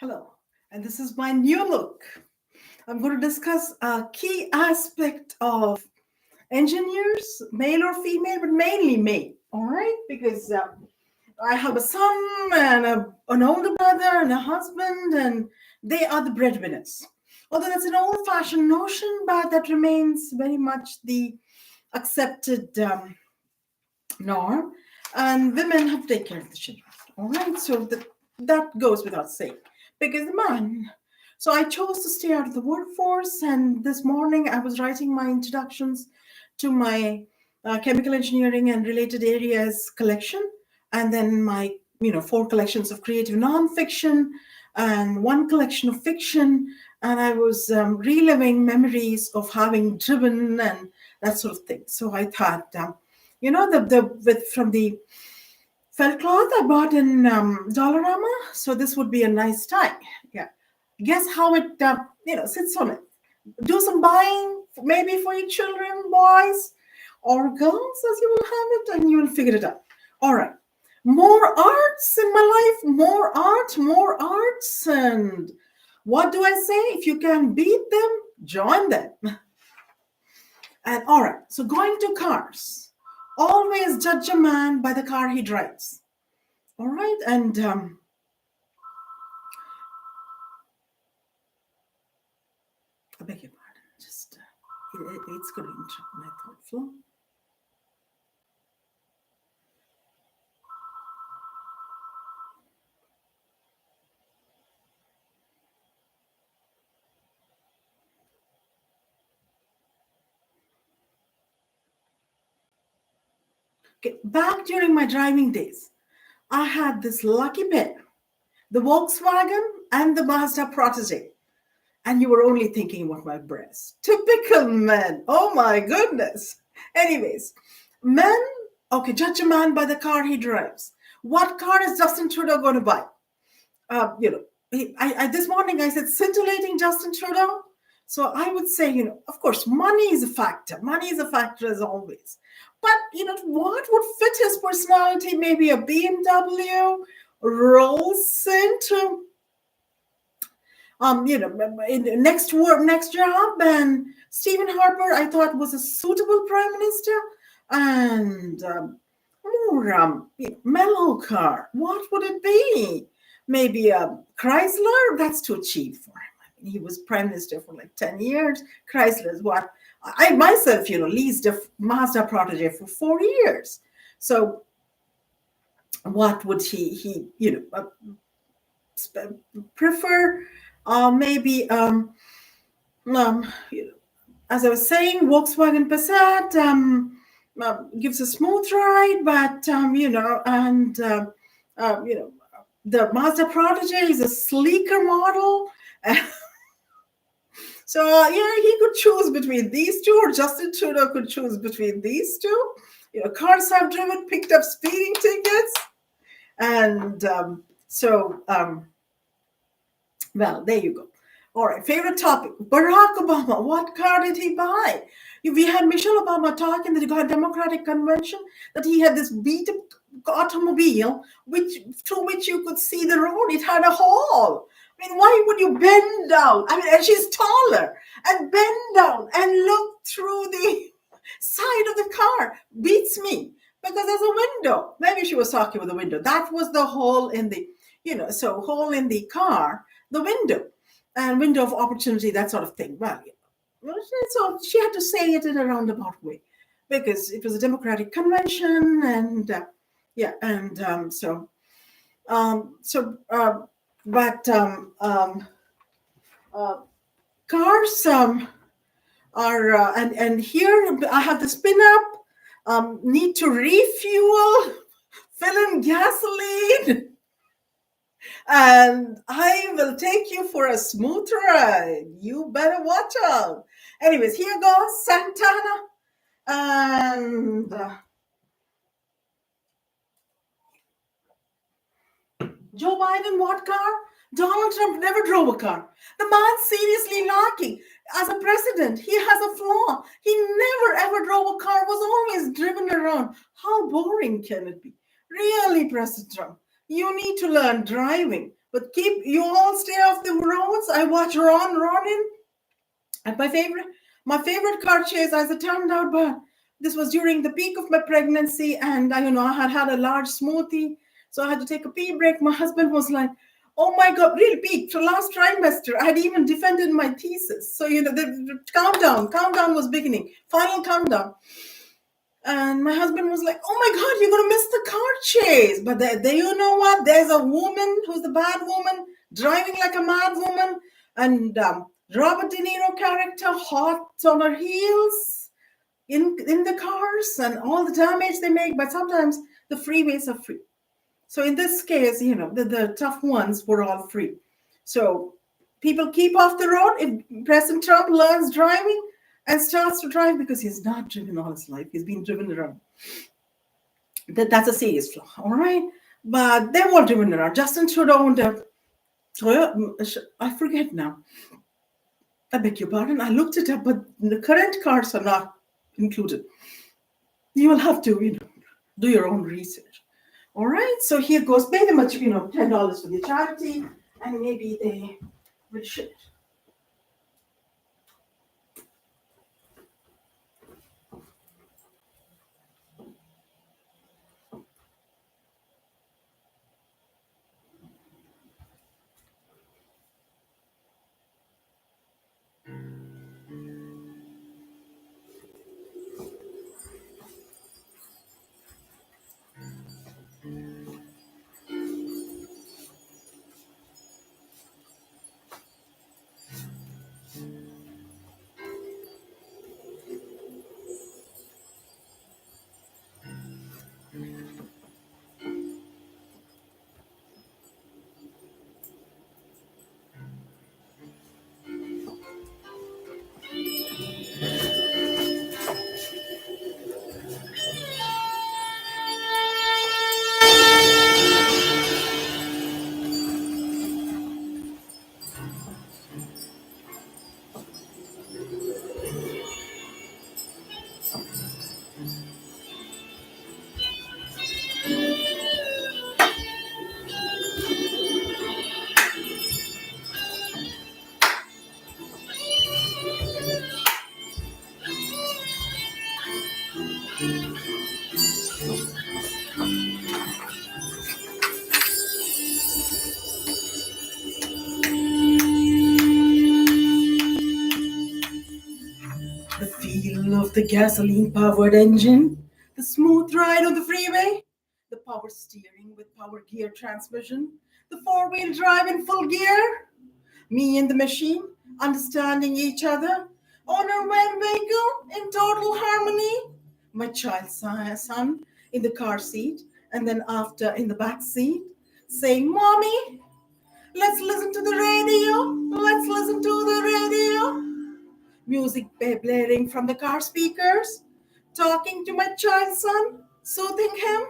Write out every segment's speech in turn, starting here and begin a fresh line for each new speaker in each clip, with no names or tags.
Hello, and this is my new look. I'm going to discuss a key aspect of engineers, male or female, but mainly male. All right, because I have a son and an older brother and a husband, and they are the breadwinners. Although that's an old-fashioned notion, but that remains very much the accepted norm. And women have to take care of the children. All right, so that goes without saying. Because the man, so I chose to stay out of the workforce, and this morning I was writing my introductions to my chemical engineering and related areas collection, and then my four collections of creative nonfiction and one collection of fiction, and I was reliving memories of having driven and that sort of thing. So I thought, the with from the felt cloth I bought in Dollarama. So this would be a nice tie. Yeah. Guess how it sits on it. Do some buying, maybe for your children, boys or girls, as you will have it, and you will figure it out. All right. More arts in my life, more arts. And what do I say? If you can beat them, join them. And all right, so going to cars. Always judge a man by the car he drives. All right, and I beg your pardon. Just it's going to interrupt my thought flow. Okay, back during my driving days, I had this lucky pair, the Volkswagen and the Mazda Protege. And you were only thinking about my breast. Typical men. Oh my goodness. Anyways, men, okay, judge a man by the car he drives. What car is Justin Trudeau going to buy? This morning I said scintillating Justin Trudeau. So I would say, of course, money is a factor. Money is a factor as always. But, what would fit his personality? Maybe a BMW, Rolls into next job. And Stephen Harper, I thought, was a suitable prime minister. And more mellow car. What would it be? Maybe a Chrysler? That's too cheap for him. I mean, he was prime minister for like 10 years. Chrysler is what I myself, leased a Mazda Protege for 4 years. So what would he prefer? Maybe as I was saying, Volkswagen Passat gives a smooth ride, but the Mazda Protege is a sleeker model. So he could choose between these two, or Justin Trudeau could choose between these two. Cars I've driven, picked up speeding tickets, and well, there you go. All right, favorite topic. Barack Obama. What car did he buy? We had Michelle Obama talk in the Democratic Convention that he had this beat-up automobile through which you could see the road. It had a hole. I mean, why would you bend down? I mean, and she's taller, and bend down and look through the side of the car. Beats me, because there's a window. Maybe she was talking with the window. That was the hole in the, hole in the car, the window. And window of opportunity, that sort of thing. Well, so she had to say it in a roundabout way, because it was a Democratic convention, and cars are and here I have the spin up. Need to refuel, fill in gasoline. And I will take you for a smooth ride. You better watch out. Anyways, here goes Santana. And Joe Biden, what car? Donald Trump never drove a car. The man's seriously lacking. As a president, he has a flaw. He never ever drove a car, was always driven around. How boring can it be? Really, President Trump, you need to learn driving. But keep you all stay off the roads. I watch Ronin, and my favorite car chase, as it turned out, but this was during the peak of my pregnancy, and I had had a large smoothie, so I had to take a pee break. My husband was like, "Oh my God, really peak for last trimester." I had even defended my thesis, so the countdown was beginning, final countdown. And my husband was like, "Oh my God, you're gonna miss the car chase!" But there, you know what? There's a woman who's the bad woman driving like a mad woman, and Robert De Niro character hot on her heels in the cars, and all the damage they make. But sometimes the freeways are free. So in this case, the tough ones were all free. So people keep off the road. If President Trump learns driving and starts to drive, because he's not driven all his life, he's been driven around. That's a serious flaw, all right? But they're all driven around. Justin Trudeau and I forget now. I beg your pardon. I looked it up, but the current cars are not included. You will have to, do your own research. All right. So here goes. Pay them much, $10 for the charity, and maybe they will ship it. The feel of the gasoline powered engine, the smooth ride on the freeway, the power steering with power gear transmission, the four-wheel drive in full gear, me and the machine understanding each other, on our one vehicle in total harmony, my child son in the car seat, and then after in the back seat, saying, "Mommy, let's listen to the radio, let's listen to the radio." Music blaring from the car speakers, talking to my child son, soothing him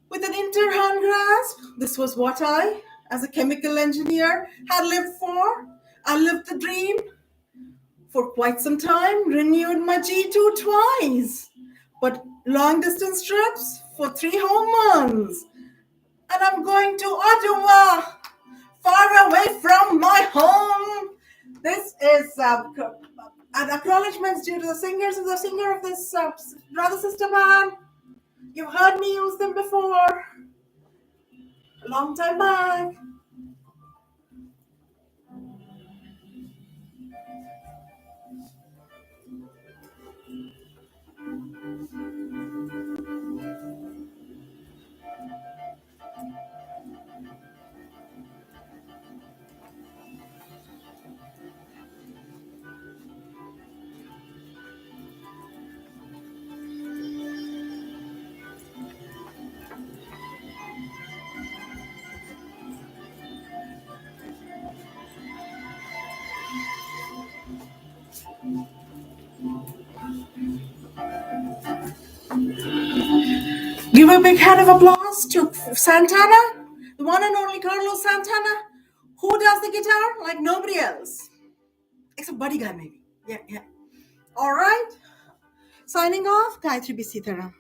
with an interhand grasp. This was what I, as a chemical engineer, had lived for. I lived the dream for quite some time, renewed my G2 twice, but long distance trips for 3 whole months. And I'm going to Ottawa, far away from my home. This is an acknowledgement due to the singer of this brother sister band. You've heard me use them before, a long time back. Give a big hand of applause to Santana, the one and only Carlos Santana, who does the guitar like nobody else, except Buddy Guy maybe. Yeah, yeah. All right. Signing off, Gayatri B. Sitaram.